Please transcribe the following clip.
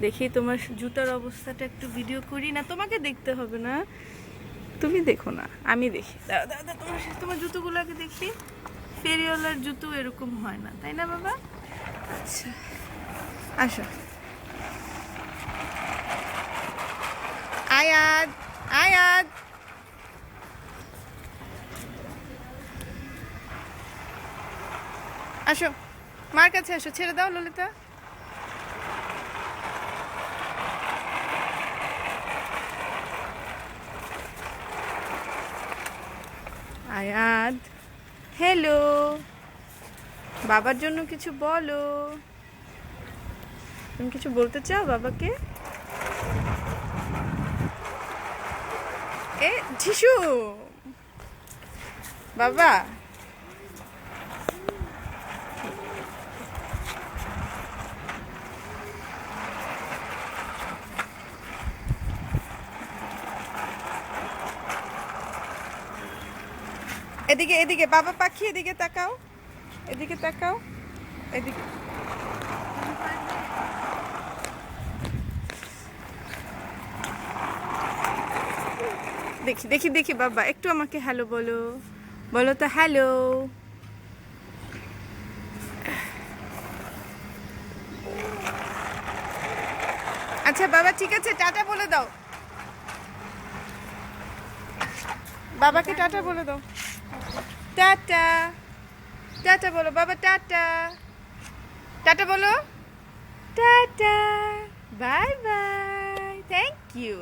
দেখি তোমার জুতার অবস্থাটা একটু ভিডিও করি না, তোমাকে দেখতে হবে না, তুমি দেখো না, আমি দেখি। দাঁড়া দাঁড়া দাঁড়া, তোমার জুতোগুলোকে দেখি। ফেরিওয়ালার জুতো এরকম হয় না, তাই না বাবা? আচ্ছা, আসো। আয়াত, আয়াত, আসো, মার কাছে আসো। ছেড়ে দাও ললিতা। আয়াত, হ্যালো, বাবার জন্য কিছু বলো। তুমি কিছু বলতে চাও বাবাকে? এ ঝিসু, বাবা এদিকে, এদিকে বাবা পাখি, এদিকে তাকাও, এদিকে তাকাও, এদিকে। দেখি দেখি দেখি বাবা, একটু আমাকে হ্যালো বলো, বলো তো হ্যালো। আচ্ছা বাবা, ঠিক আছে, টাটা বলে দাও, বাবাকে টাটা বলে দাও। টাটা, টাটা বলো বাবা, টাটা, টাটা বলো, tata, bye bye, thank you.